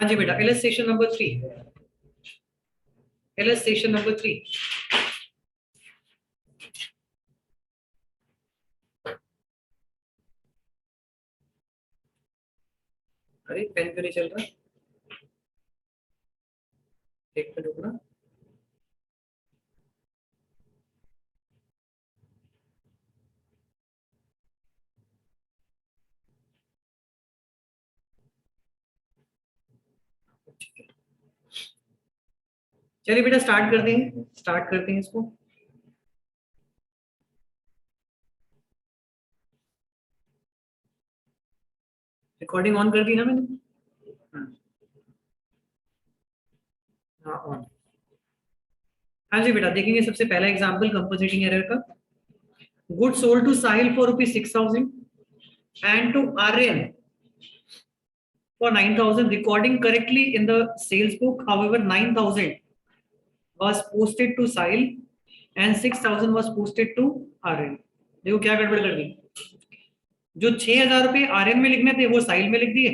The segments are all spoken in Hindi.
हाँ जी बेटा, LS station number 3, LS station number 3। अरे पेन क्यों नहीं चल रहा? एक मिनट रुकना। चलिए बेटा स्टार्ट करते हैं इसको। रिकॉर्डिंग ऑन कर दी ना मैंने? हाँ ऑन। हाँ जी बेटा, देखेंगे सबसे पहला एग्जांपल कंपोजिटिंग एरर का। Good sold to Sahil for ₹6,000 and to Aryan for 9,000, recording correctly in the sales book. However, 9,000 was posted to Sahil and 6,000 was posted to Aryan. देखो क्या गड़बड़ कर दी। जो 6,000 रुपए आर्यन में लिखने थे वो साहिल में लिख दिए।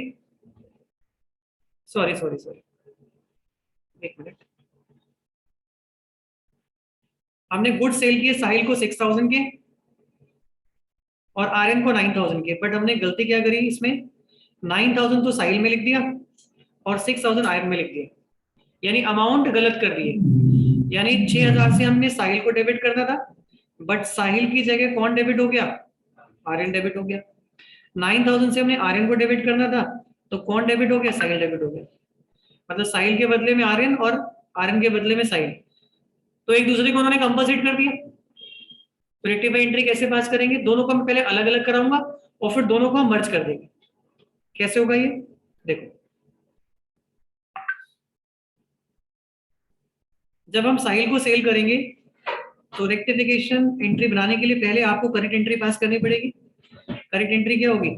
सॉरी सॉरी सॉरी, एक मिनट। हमने गुड सेल किए साहिल को 6,000 के और आर्यन को 9,000 के, बट हमने गलती क्या करी इसमें, 9,000 तो साहिल में लिख दिया और 6,000 आर्यन में लिख दिया, यानी अमाउंट गलत कर दिए। यानी 6,000 से हमने साहिल को डेबिट करना था, बट साहिल की जगह कौन डेबिट हो गया, आर्यन डेबिट हो गया। 9,000 से हमने आर्यन को डेबिट करना था, तो कौन डेबिट हो गया, साहिल डेबिट हो गया। मतलब साहिल के बदले में आर्यन और आर्यन के बदले में साहिल, तो एक दूसरे को उन्होंने कंपोजिट कर दिया। तो रेक्टिफाई एंट्री कैसे पास करेंगे, दोनों को मैं पहले अलग अलग कराऊंगा और फिर दोनों को हम मर्ज कर देंगे। कैसे होगा ये, देखो। जब हम साहिल को सेल करेंगे तो रेक्टिफिकेशन एंट्री बनाने के लिए पहले आपको करेक्ट एंट्री पास करनी पड़ेगी। करेक्ट एंट्री क्या होगी,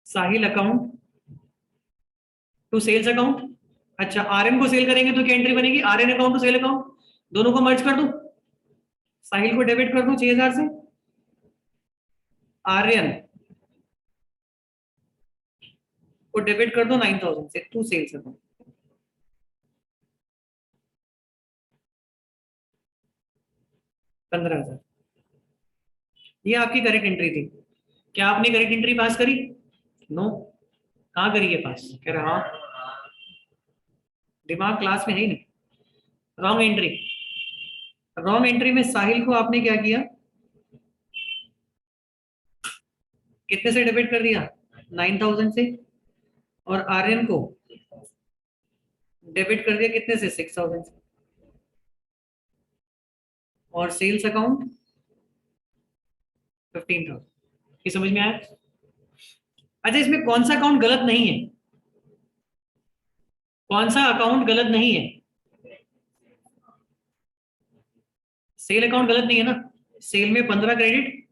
Sahil account to sales account. अच्छा, आरएन को सेल करेंगे तो क्या एंट्री बनेगी, RN account to sale account. दोनों को मर्ज कर दूं, साहिल को डेबिट कर दूं 6,000 से, आर्यन को डेबिट कर दो 9,000 से टू सेल्स अकाउंट। 15,000। ये आपकी करेक्ट एंट्री थी। क्या आपने करेक्ट एंट्री पास करी? नो। कहाँ करी है पास, कह रहा हाँ। दिमाग क्लास में है ही नहीं। Wrong entry. रॉन्ग एंट्री में साहिल को आपने क्या किया, कितने से डेबिट कर दिया, 9,000 से, और आर्यन को डेबिट कर दिया कितने से, 6,000 से। और सेल्स अकाउंट 15,000। ये समझ में आया? अच्छा, इसमें कौन सा अकाउंट गलत नहीं है, कौन सा अकाउंट गलत नहीं है, सेल अकाउंट गलत नहीं है ना। सेल में 15 क्रेडिट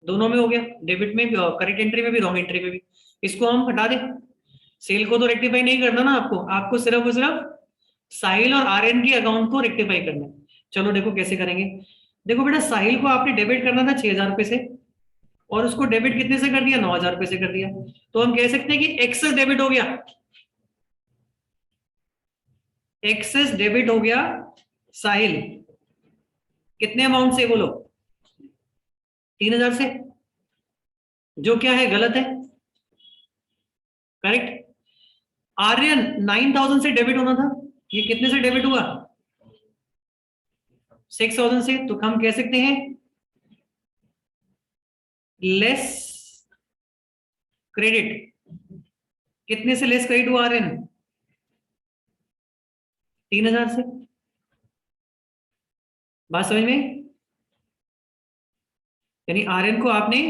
दोनों में हो गया, डेबिट में भी, करेक्ट एंट्री में भी, रॉन्ग एंट्री में भी। इसको हम हटा दें। सेल को तो रेक्टिफाई नहीं करना ना आपको, आपको सिर्फ और सिर्फ साहिल और आर्यन की अकाउंट को रेक्टिफाई करना है। चलो देखो कैसे करेंगे। देखो बेटा, साहिल को आपने डेबिट करना था 6,000 रुपए से, और उसको डेबिट कितने से कर दिया, 9,000 रुपए से कर दिया। तो हम कह सकते हैं कि एक्सेस डेबिट हो गया, एक्सेस डेबिट हो गया साहिल। कितने अमाउंट से बोलो, 3,000 से, जो क्या है गलत है। करेक्ट। आर्यन 9,000 से डेबिट होना था, ये कितने से डेबिट हुआ, 6,000 से। तो हम कह सकते हैं लेस क्रेडिट। कितने से लेस क्रेडिट हुआ आर्यन, 3,000 से। बात समझ में? यानी आर्यन को आपने,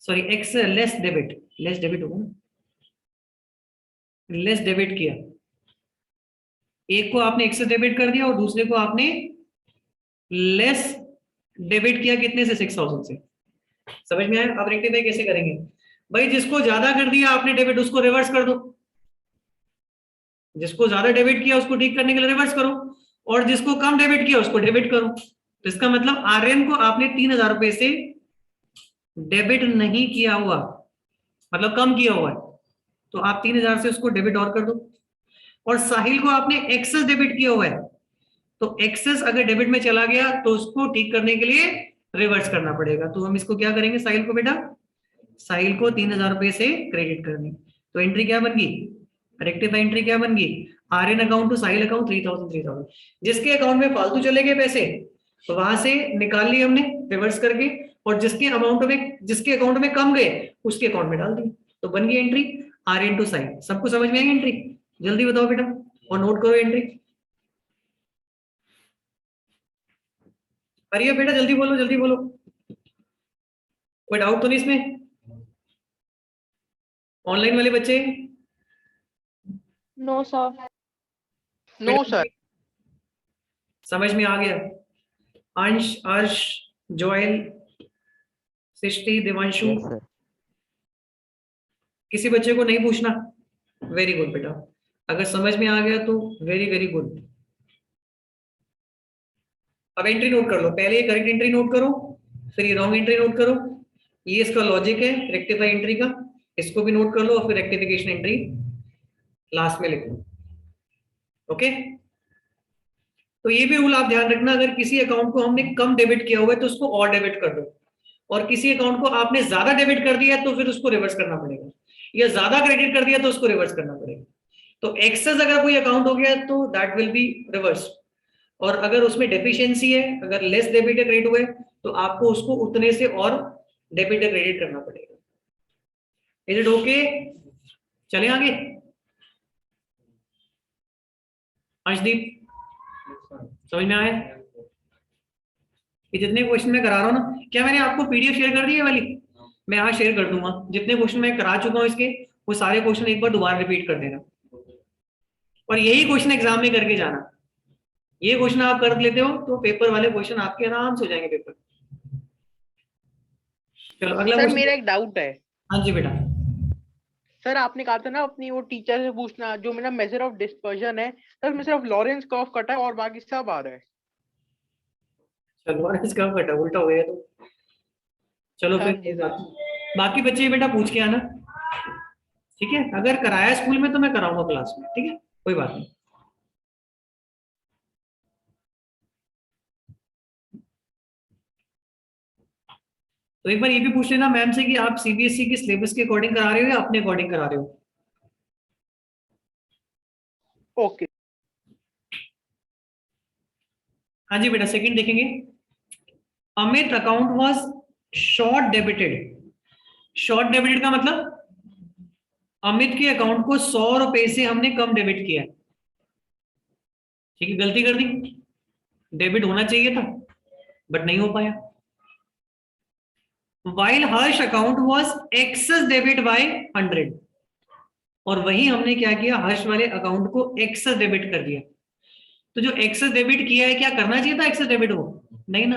sorry, x less debit, less debit होगा ना, लेस डेबिट किया। एक को आपने एक्सेस डेबिट कर दिया और दूसरे को आपने लेस डेबिट किया, कितने से, 6,000 से। समझ में आया? अब रेक्टिफाई कैसे करेंगे भाई, जिसको ज्यादा कर दिया आपने डेबिट उसको रिवर्स कर दो, जिसको ज्यादा डेबिट किया उसको ठीक करने के लिए रिवर्स करो, और जिसको कम डेबिट किया उसको डेबिट करो। तो इसका मतलब आर्यन को आपने 3,000 रुपए से डेबिट नहीं किया हुआ, मतलब कम किया हुआ है, तो आप 3000 से उसको डेबिट और कर दो। और साहिल को आपने एक्सेस डेबिट किया हुआ है, तो एक्सेस अगर डेबिट में चला गया तो उसको ठीक करने के लिए रिवर्स करना पड़ेगा। तो हम इसको क्या करेंगे, साहिल को बेटा, साहिल को 3000 रुपए से क्रेडिट करनी। तो एंट्री क्या बन गई, रेक्टिफाई एंट्री क्या बन गई, R N account to Sahil account 3000। जिसके अकाउंट में फालतू चले गए पैसे, तो वहां से निकाल लिए हमने रिवर्स करके, और जिसके अकाउंट में कम गए उसके अकाउंट में डाल दिए, तो बन गई एंट्री आर एन टू साहिल। सबको समझ में आई एंट्री? जल्दी बताओ बेटा, और नोट करो एंट्री। अरे बेटा जल्दी बोलो, जल्दी बोलो, कोई डाउट तो नहीं इसमें? ऑनलाइन वाले बच्चे? No sir. No sir. समझ में आ गया? अंश, अर्श, जोएल, सृष्टि, देवांशु, किसी बच्चे को नहीं पूछना? वेरी गुड बेटा, अगर समझ में आ गया तो वेरी वेरी गुड। अब एंट्री नोट कर लो, पहले ये करेक्ट एंट्री नोट करो, फिर ये रॉन्ग एंट्री नोट करो। ये इसका लॉजिक है रेक्टिफाई एंट्री का, इसको भी नोट कर लो, और फिर रेक्टिफिकेशन एंट्री लास्ट में लिख लो। ओके, तो ये भी रूल आप ध्यान रखना, अगर किसी अकाउंट को हमने कम डेबिट किया हुआ है तो उसको और डेबिट कर दो, और किसी अकाउंट को आपने ज्यादा डेबिट कर दिया तो फिर उसको रिवर्स करना पड़ेगा, या ज्यादा क्रेडिट कर दिया तो उसको रिवर्स करना पड़ेगा। तो एक्सेस अगर कोई अकाउंट हो गया तो दैट विल बी रिवर्स, और अगर उसमें डेफिशिएंसी है, अगर लेस डेबिट या क्रेडिट हुए, तो आपको उसको उतने से और डेबिट या क्रेडिट करना पड़ेगा। Is it okay? चले आगे। अर्शदीप, समझ में आया? ये जितने क्वेश्चन मैं करा रहा हूँ ना, क्या मैंने आपको पीडीएफ शेयर कर दी है वाली? मैं आज शेयर कर दूंगा, जितने क्वेश्चन मैं करा चुका हूँ इसके, वो सारे क्वेश्चन एक बार दोबारा रिपीट कर देना, और यही क्वेश्चन एग्जाम में करके जाना। ये क्वेश्चन आप कर लेते हो तो पेपर वाले क्वेश्चन आपके आराम से हो जाएंगे पेपर। चलो अगला सर क्वेश्चन। मेरा एक डाउट है। हाँ जी बेटा। सर आपने कहा था ना अपनी वो टीचर से पूछना, जो मेरा मेजर ऑफ डिस्पर्जन है सर, उसमें सिर्फ लॉरेंस कर्व कटा है और बाकी सब आ रहा है। चलो इसका कटा उल्टा हो गया तो चलो हाँ फिर जी सर। बाकी बच्चे बेटा पूछ के आना, ठीक है? अगर कराया स्कूल में तो मैं कराऊंगा क्लास में, ठीक है? कोई बात नहीं। तो एक बार ये भी पूछ लेना मैम से कि आप सीबीएसई के सिलेबस के अकॉर्डिंग करा रहे हो या अपने अकॉर्डिंग करा रहे हो? ओके। हाँ जी बेटा, सेकंड देखेंगे। Amit account was short debited. Short debited का मतलब अमित के अकाउंट को 100 रुपए से हमने कम डेबिट किया, ठीक है? गलती कर दी, डेबिट होना चाहिए था बट नहीं हो पाया। While Harsh account was excess debit by 100, और वही हमने क्या किया, हर्ष वाले अकाउंट को एक्सेस डेबिट कर दिया। तो जो एक्सेस डेबिट किया है, क्या करना चाहिए था एक्सेस डेबिट हो? नहीं ना।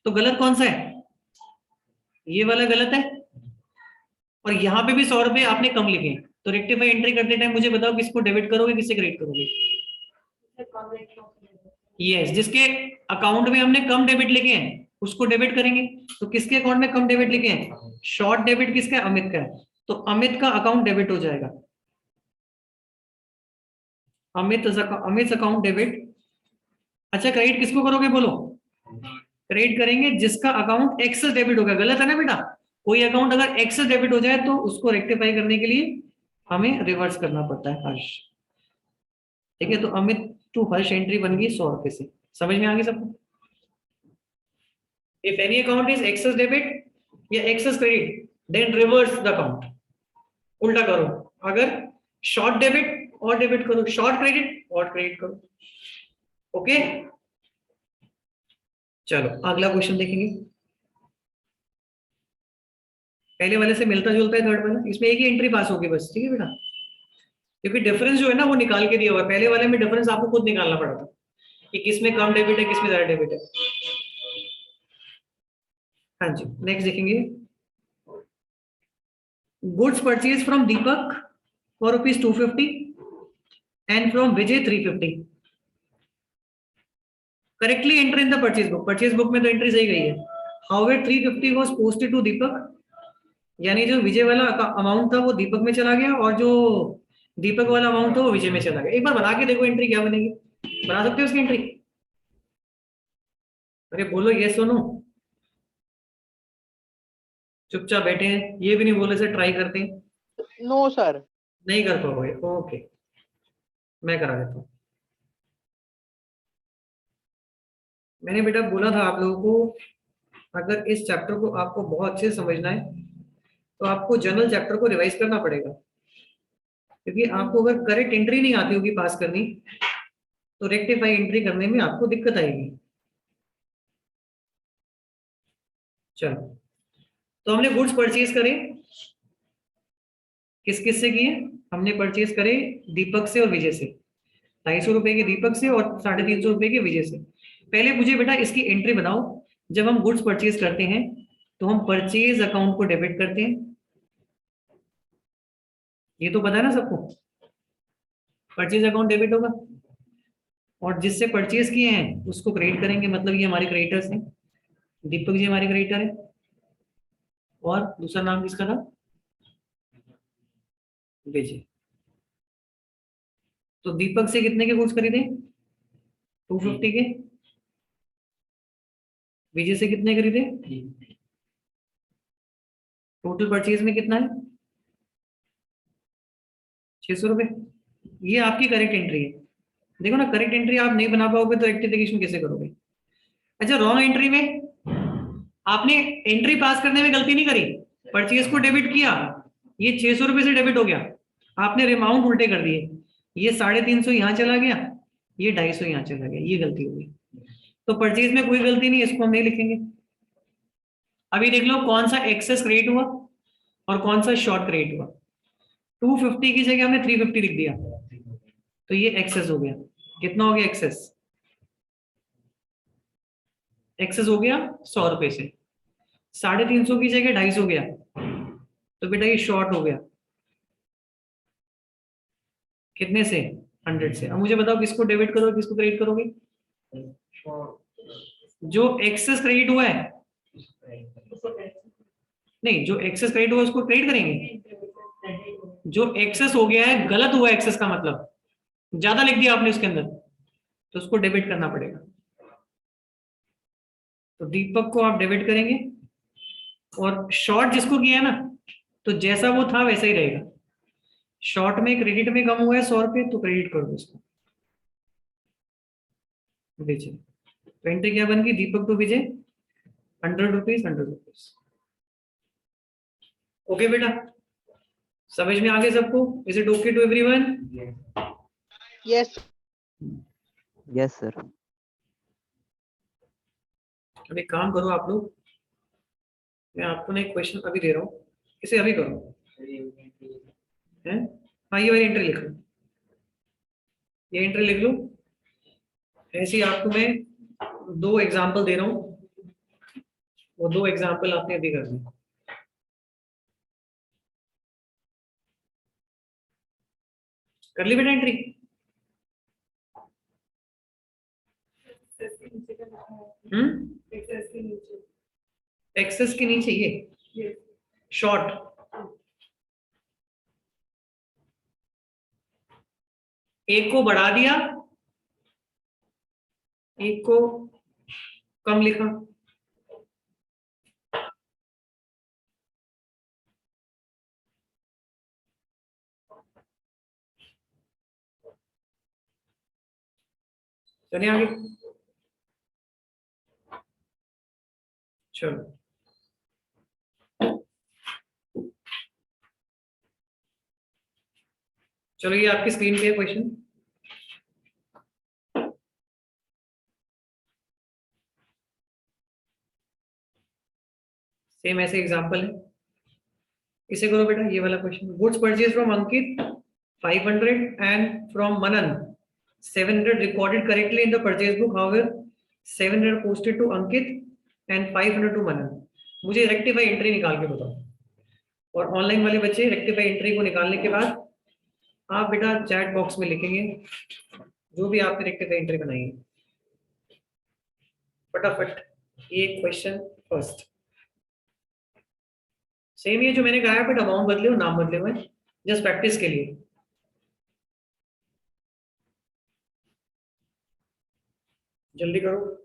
तो गलत कौन सा है? ये वाला गलत है, और यहाँ पे भी 100 रुपए आपने कम लिखे हैं। तो रेक्टिफाई एंट्री करते टाइम मुझे बताओ किसको डेबिट करोगे, किससे क्रेडिट करोगे? यस, जिसके अकाउंट में हमने कम डेबिट लिखे हैं उसको डेबिट करेंगे। तो किसके अकाउंट में कम डेबिट लिखे हैं? शॉर्ट डेबिट किसका है? अमित का है, तो अमित का अकाउंट डेबिट हो जाएगा। Amit account debit. अच्छा, क्रेडिट किसको करोगे बोलो? क्रेडिट करेंगे जिसका अकाउंट एक्सेस डेबिट होगा। गलत है ना बेटा? कोई अकाउंट अगर एक्सेस डेबिट हो जाए तो उसको रेक्टिफाई करने के लिए हमें रिवर्स करना पड़ता है हर्ष, ठीक है? तो अमित टू हर्ष एंट्री बन गई 100 रुपए से। समझ में आ गई सबको? If any account is excess debit या excess credit then reverse the account. उल्टा करो, अगर शॉर्ट डेबिट और डेबिट करो, शॉर्ट क्रेडिट और क्रेडिट करो। ओके, चलो अगला क्वेश्चन देखेंगे। पहले वाले से मिलता जुलता है थर्ड वाला, इसमें एक ही एंट्री पास होगी बस, ठीक है बेटा? क्योंकि डिफरेंस जो है ना वो निकाल के दिया हुआ है। पहले वाले में डिफरेंस आपको खुद निकालना पड़ा था कि किसमें कम डेबिट है, किसमें ज्यादा डेबिट है। हाँ जी, नेक्स्ट देखेंगे। Goods purchase from Deepak for ₹250 and from Vijay 350। Correctly enter in the purchase book. Purchase book में तो एंट्री सही गई है। हाउएवर 350 वाज पोस्टेड टू दीपक यानी जो विजय वाला अमाउंट था वो दीपक में चला गया, और जो दीपक वाला अमाउंट था वो विजय में चला गया। एक बार बना के देखो एंट्री क्या बनेगी, बना सकते हो उसकी एंट्री? अरे बोलो ये सुनो, चुपचाप बैठे हैं, ये भी नहीं बोले से ट्राई करते हैं। No sir. नहीं कर पाओगे, ओके, मैं करा देता हूँ। मैंने बेटा बोला था आप लोगों को, अगर इस चैप्टर को आपको बहुत अच्छे से समझना है तो आपको जनरल चैप्टर को रिवाइज करना पड़ेगा, क्योंकि आपको अगर करेक्ट एंट्री नहीं आती होगी पास करनी, तो रेक्टिफाई एंट्री करने में आपको दिक्कत आएगी। चलो, तो हमने गुड्स परचेज करे, किस किस से किए? हमने परचेज करे दीपक से और विजय से, 250 रुपए के दीपक से और 350 रुपए के विजय से। पहले मुझे बेटा इसकी एंट्री बनाओ। जब हम गुड्स परचेज करते हैं तो हम परचेज अकाउंट को डेबिट करते हैं, ये तो पता है ना सबको, परचेज अकाउंट डेबिट होगा, और जिससे परचेज किए हैं उसको क्रेडिट करेंगे, मतलब ये हमारे क्रेडिटर्स हैं, दीपक जी हमारे क्रेडिटर है। और दूसरा नाम किसका था? विजय। तो दीपक से कितने के गुड्स खरीदे? 250 के। विजय से कितने खरीदे? टोटल परचेज में कितना है? 600 रुपए। ये आपकी करेक्ट एंट्री है। देखो ना, करेक्ट एंट्री आप नहीं बना पाओगे तो रेक्टिफिकेशन कैसे करोगे? अच्छा, रॉन्ग एंट्री में आपने एंट्री पास करने में गलती नहीं करी, परचेज को डेबिट किया, ये 600 रुपए से डेबिट हो गया, आपने अमाउंट उल्टे कर दिए, ये 350 यहाँ चला गया, ये 250 यहाँ चला गया, ये गलती हो गई। तो परचेज में कोई गलती नहीं, इसको हम नहीं लिखेंगे। अभी देख लो कौन सा एक्सेस क्रिएट हुआ और कौन सा शॉर्ट क्रिएट हुआ। 250 की जगह हमने 350 लिख दिया, तो ये एक्सेस हो गया। कितना हो गया एक्सेस? एक्सेस हो गया 100 रुपए से। 350 की जगह 250 हो गया, तो बेटा ये शॉर्ट हो गया। कितने से? 100 से। अब मुझे बताओ किसको डेबिट करोगे किसको क्रेडिट करोगे? जो एक्सेस क्रेडिट हुआ है, नहीं, जो एक्सेस क्रेडिट हुआ है उसको क्रेडिट करेंगे। जो एक्सेस हो गया है, गलत हुआ एक्सेस का मतलब, ज्यादा लिख दिया आपने उसके अंदर, तो उसको डेबिट करना पड़ेगा। तो दीपक को आप डेबिट करेंगे, और शॉर्ट जिसको किया है ना, तो जैसा वो था वैसा ही रहेगा। शॉर्ट में क्रेडिट में कम हुआ है 100 रुपए, तो क्रेडिट कर दो इसको, विजय। तो एंट्री क्या बन गई? Deepak to Vijay, 100 rupees 100 rupees. Okay बेटा, समझ में आ गए सबको? Is it okay to everyone? Yes. Yes sir. अब एक काम करो आप लोग, मैं आपको ना एक क्वेश्चन अभी दे रहा हूँ, इसे अभी करो है। हाँ, ये वाली एंट्री लिख लो, ये एंट्री लिख लो। ऐसे ही आपको मैं 2 एग्जाम्पल दे रहा हूँ, वो 2 एग्जाम्पल आपने अभी कर दिए। कर ली बेटा एंट्री? एक्सेस के नीचे ये शॉर्ट, एक को बढ़ा दिया, एक को कम लिखा। चलिए आगे, चलो। चलो, ये आपकी स्क्रीन पे है क्वेश्चन। सेम ऐसे एग्जांपल है, इसे करो बेटा, ये वाला question. Goods purchase from Ankit 500 and from Manan 700 recorded correctly in the purchase book, however 700 posted to Ankit and 500 to Manan. मुझे रेक्टिफाई एंट्री निकाल के बताओ। और ऑनलाइन वाले बच्चे रेक्टिफाई एंट्री को निकालने के बाद आप बेटा चैट बॉक्स में लिखेंगे जो भी आपने रेक्टिफाई एंट्री बनाई है। फटाफट ये क्वेश्चन फर्स्ट। सेम ये जो मैंने कहा है, बट अमाउंट बदले और नाम बदले हुए, जस्ट प्रैक्टिस के लिए। जल्दी करो।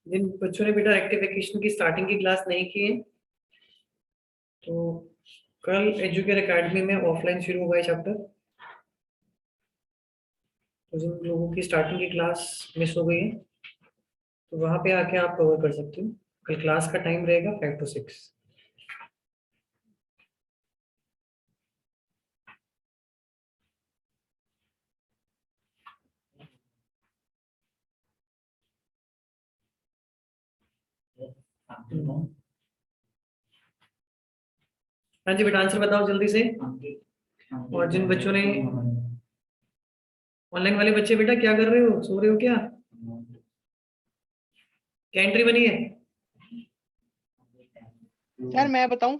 जिन बच्चों ने बेटा रेक्टिफिकेशन की स्टार्टिंग की क्लास नहीं की है, तो कल एजुकेयर एकेडमी में ऑफलाइन शुरू हुआ है चैप्टर। तो जिन लोगों की स्टार्टिंग की क्लास मिस हो गई है, तो वहाँ पे आके आप कवर कर सकते हो। कल क्लास का टाइम रहेगा 5 to 6। हाँ जी बेटा, आंसर बताओ जल्दी से। और जिन बच्चों ने ऑनलाइन वाले बच्चे, बेटा क्या कर रहे हो, सो रहे हो क्या? क्या एंट्री बनी है? सर मैं बताऊं?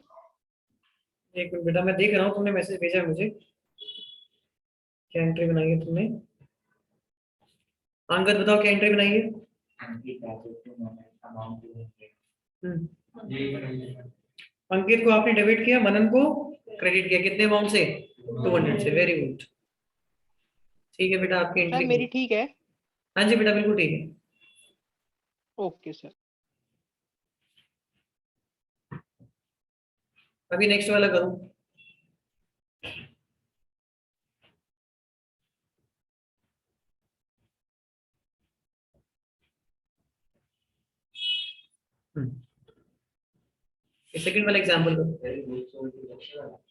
एक मिनट बेटा, मैं देख रहा हूँ, तुमने मैसेज भेजा है मुझे। क्या एंट्री बनाई है तुमने? अंगद बताओ क्या एंट्री बनाई है? हम्म। अंकित को आपने डेबिट किया, मनन को क्रेडिट किया। कितने अमाउंट से? 200 से। Very good. ठीक है बेटा, आपकी सर एंट्री। मेरी ठीक है? हाँ जी बेटा, बिल्कुल ठीक है। Okay sir. अभी नेक्स्ट वाला करूँ। सेकंड वाला एग्जांपल करो।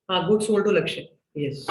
हाँ, गुड सोल्ड टू लक्ष्य। यस।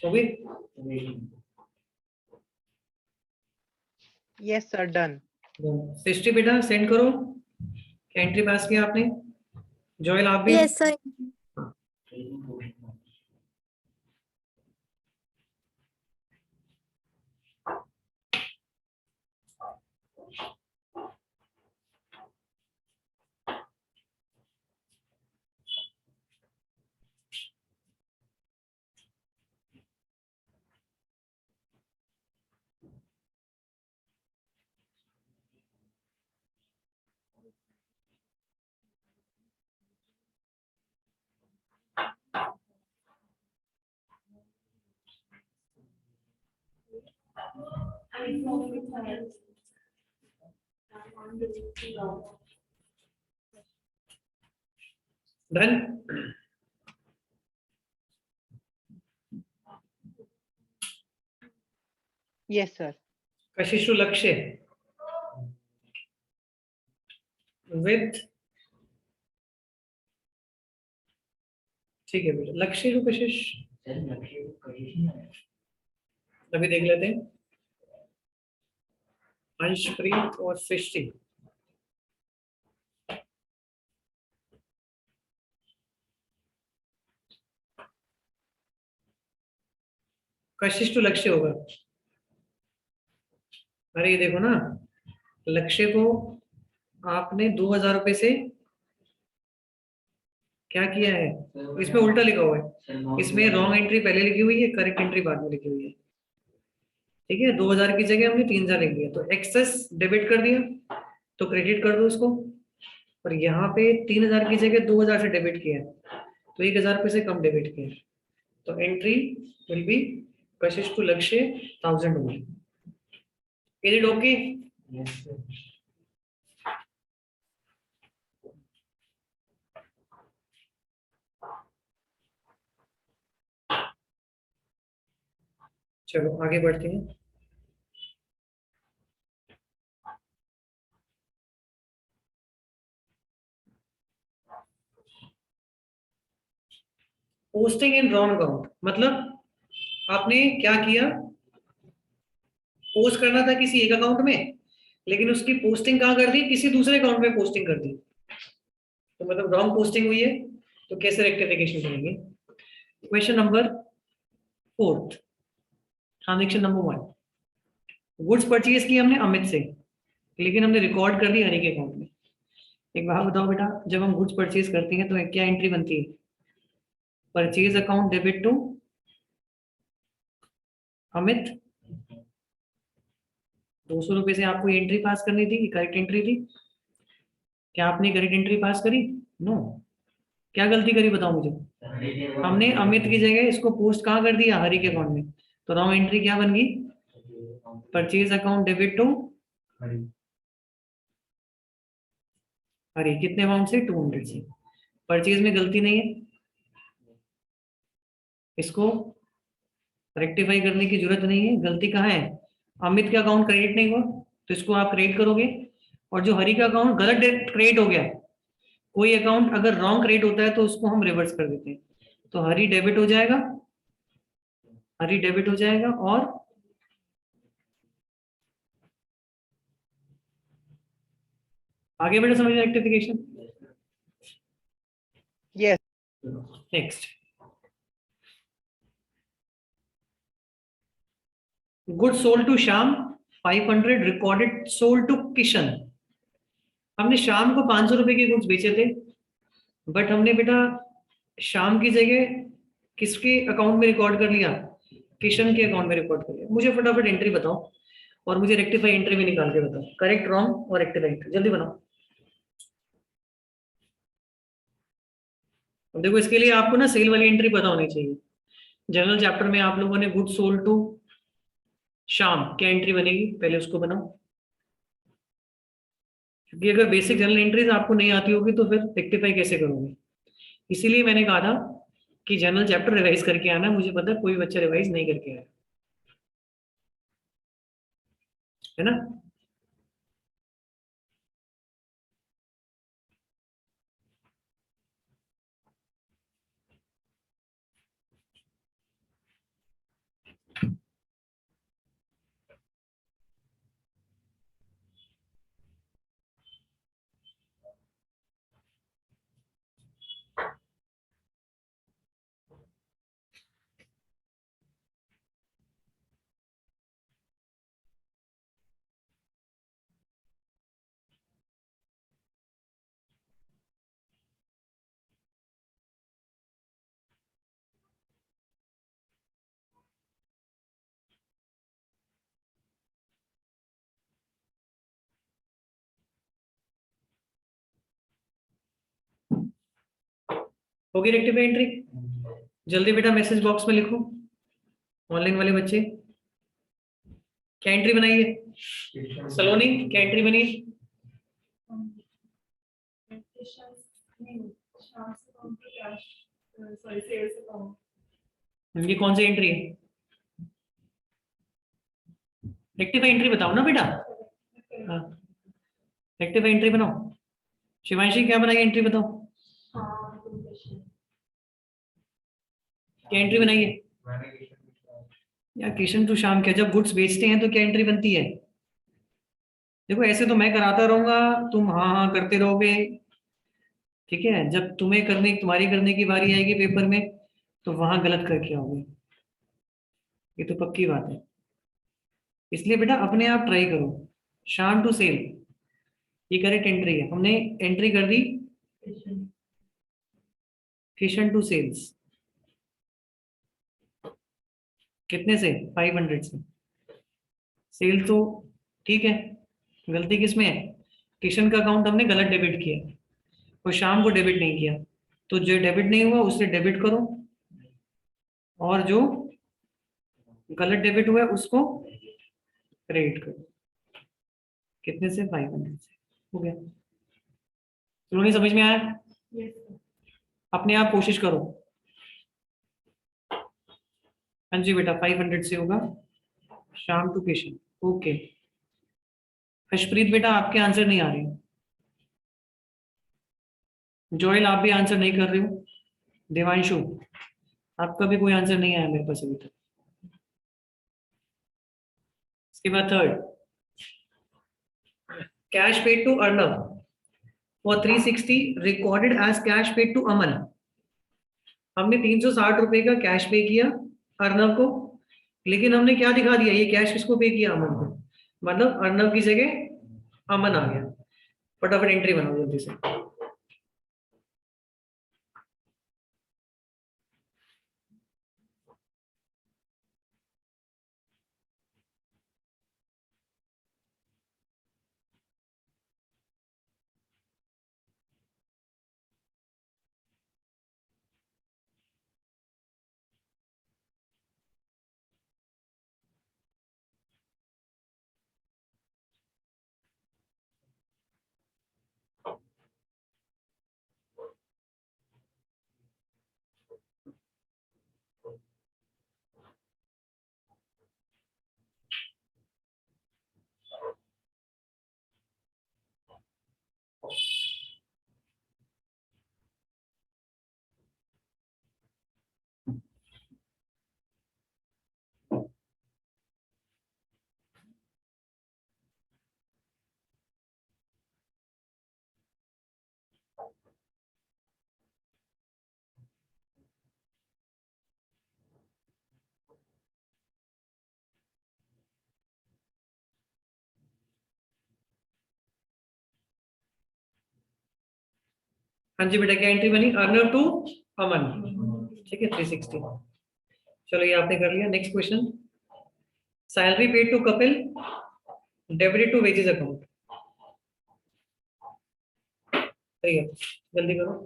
हो गई? Yes sir, done. सृष्टि बेटा सेंड करो। एंट्री पास किया आपने? जोएल आप भी? Yes sir. Done. Yes sir. Kashish to लक्ष्य विद, ठीक है बेटा, लक्ष्य टू कशिश अभी देख लेते हैं। अंशप्रीत और सृष्टि, कशिश टू लक्ष्य होगा। अरे ये देखो ना, लक्ष्य को आपने 2000 रुपए से क्या किया है, इसमें उल्टा लिखा हुआ है, इसमें रॉन्ग एंट्री पहले लिखी हुई है, करेक्ट एंट्री बाद में लिखी हुई है। ठीक है, 2000 की जगह हमने 3000 लिख दिया, तो एक्सेस डेबिट कर दिया, तो क्रेडिट कर दो इसको। और यहाँ पे 3000 की जगह 2000 से डेबिट किया, तो 1000 रुपए से कम डेबिट किया, तो entry will be Kashish to लक्ष्य 1000 होगी। Is it okay? चलो आगे बढ़ते हैं। पोस्टिंग इन रॉन्ग अकाउंट, मतलब आपने क्या किया, पोस्ट करना था किसी एक अकाउंट में, लेकिन उसकी पोस्टिंग कहाँ कर दी, किसी दूसरे अकाउंट में पोस्टिंग कर दी, तो मतलब रॉन्ग पोस्टिंग हुई है, तो कैसे रेक्टिफिकेशन करेंगे। Question number 4, transaction number 1, goods purchase की हमने अमित से, लेकिन हमने रिकॉर्ड कर दी हरि के अकाउंट में। एक बात बताओ बेटा, जब हम गुड्स परचेज करते हैं तो क्या एंट्री बनती है, purchase account debit to Amit, 200 रुपए से आपको एंट्री पास करनी थी, करेक्ट एंट्री थी, क्या आपने करेक्ट एंट्री पास करी? नो। क्या गलती करी बताओ मुझे, हमने अमित की जगह इसको पोस्ट कहाँ कर दिया, हरि के अकाउंट में, तो रॉन्ग एंट्री क्या बन गई, purchase account debit to Hari, कितने अमाउंट से, 200 से। परचेज में गलती नहीं है, इसको रेक्टिफाई करने की जरूरत नहीं है, गलती कहाँ है, अमित का अकाउंट क्रेडिट नहीं हुआ, तो इसको आप क्रेडिट करोगे, और जो हरि का अकाउंट गलत क्रेडिट हो गया, कोई अकाउंट अगर रॉन्ग क्रेडिट होता है तो उसको हम रिवर्स कर देते हैं, तो हरि डेबिट हो जाएगा, हरि डेबिट हो जाएगा, और आगे बेटा समझ rectification. Yes. Next, good sold to Shyam 500, recorded sold to Kishan. हमने शाम को 500 रुपए के गुड्स बेचे थे, बट हमने बेटा शाम की जगह किसके अकाउंट में रिकॉर्ड कर लिया, किशन के अकाउंट में रिकॉर्ड कर लिया। मुझे फटाफट एंट्री बताओ, और मुझे रेक्टिफाई एंट्री भी निकाल के बताओ, करेक्ट रॉन्ग और रेक्टिफाई एंट्री, जल्दी बनाओ। अब देखो, इसके लिए आपको ना सेल वाली एंट्री पता होनी चाहिए। जनरल चैप्टर में आप लोगों ने गुड सोल्ड टू शाम, क्या एंट्री बनेगी, पहले उसको बनाओ, क्योंकि अगर बेसिक जनरल एंट्रीज आपको नहीं आती होगी तो फिर रेक्टिफाई कैसे करोगे। इसीलिए मैंने कहा था कि जनरल चैप्टर रिवाइज करके आना, मुझे पता है कोई बच्चा रिवाइज नहीं करके आया है ना। होगी रेक्टिफाई एंट्री, जल्दी बेटा मैसेज बॉक्स में लिखो, ऑनलाइन वाले बच्चे। क्या एंट्री बनाई है सलोनी, क्या एंट्री बनी? ये कौन सी एंट्री है? रेक्टिफाई एंट्री बताओ ना बेटा। हाँ, रेक्टिफाई एंट्री बनाओ। शिवांशी क्या बनाई एंट्री बताओ, क्या एंट्री बनाई है? या किशन टू शाम, क्या जब गुड्स बेचते हैं तो क्या एंट्री बनती है? देखो ऐसे तो मैं कराता रहूंगा, तुम हाँ हाँ करते रहोगे, ठीक है। जब तुम्हें करने, तुम्हारी करने की बारी आएगी पेपर में, तो वहां गलत करके आओगे, ये तो पक्की बात है। इसलिए बेटा अपने आप ट्राई करो। शाम टू सेल, ये करेक्ट एंट्री है। हमने एंट्री कर दी किशन टू सेल्स, कितने से? 500 से। सेल तो ठीक है, गलती किसमें है? किशन का अकाउंट हमने गलत डेबिट किया और शाम को डेबिट नहीं किया, तो जो डेबिट नहीं हुआ उससे डेबिट करो, और जो गलत डेबिट हुआ है उसको क्रेडिट करो। कितने से? 500 से। हो गया, चलो नहीं समझ में आया? अपने आप कोशिश करो। हाँ जी बेटा, 500 से होगा शाम टू किशन। ओके हर्षप्रीत बेटा, आपके आंसर नहीं आ रहे। जोएल आप भी आंसर नहीं कर रहे हो। देवांशु आपका भी कोई आंसर नहीं आया मेरे पास अभी तक। इसके बाद third, cash paid to Arnav for 360 recorded as cash paid to Aman. हमने 360 रुपए का कैश पे किया अर्नव को, लेकिन हमने क्या दिखा दिया, ये कैश किसको पे किया? अमन को। मतलब अर्नव की जगह अमन आ गया। फटाफट एंट्री बनाओ जल्दी से। हाँ जी बेटा, क्या एंट्री बनी? अर्नव टू अमन, ठीक है 360। चलो ये आपने कर लिया। Next question, salary paid to Kapil debited to wages account. ठीक है जल्दी करो।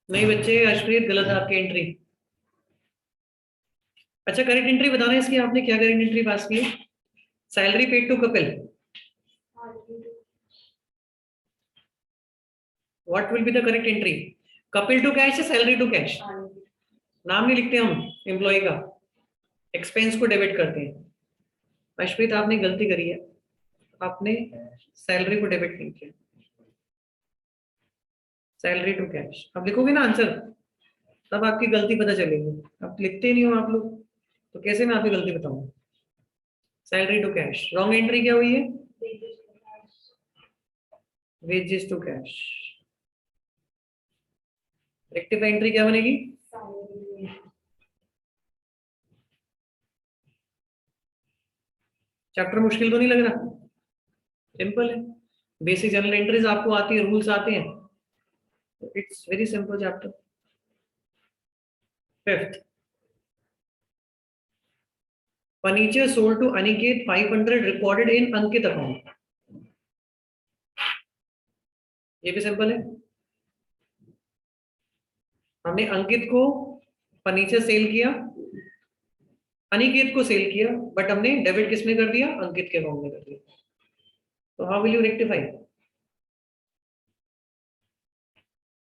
नहीं बच्चे, अश्प्रीत गलत है आपकी एंट्री। अच्छा करेक्ट एंट्री बताना है इसकी, आपने क्या करेक्ट एंट्री पास की है? Salary paid to Kapil, what will be the correct entry? Kapil to cash या सैलरी टू कैश? नाम नहीं लिखते हम एम्प्लॉय का, एक्सपेंस को डेबिट करते हैं। अश्प्रीत आपने गलती करी है, आपने सैलरी को डेबिट नहीं किया। सैलरी टू कैश, अब लिखोगे ना आंसर, तब आपकी गलती पता चलेगी। अब लिखते नहीं हो आप लोग, तो कैसे मैं आपकी गलती बताऊंगा? Salary to cash, wrong entry क्या हुई है? Wages to cash. Rectify entry क्या बनेगी? चैप्टर मुश्किल तो नहीं लग रहा? सिंपल है, बेसिक जनरल एंट्रीज आपको आती है, रूल्स आते हैं, it's very simple chapter. Fifth, furniture sold to Aniket 500 recorded in Ankit account. ये भी सिंपल है, हमने अंकित को फर्नीचर सेल किया, अनिकेत को सेल किया, बट हमने डेबिट किस में कर दिया? अंकित के अकाउंट में कर दिया। तो how will you rectify?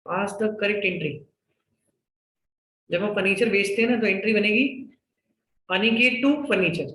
Pass the correct entry. जब हम फर्नीचर बेचते हैं ना तो एंट्री बनेगी अनिकेत टू फर्नीचर,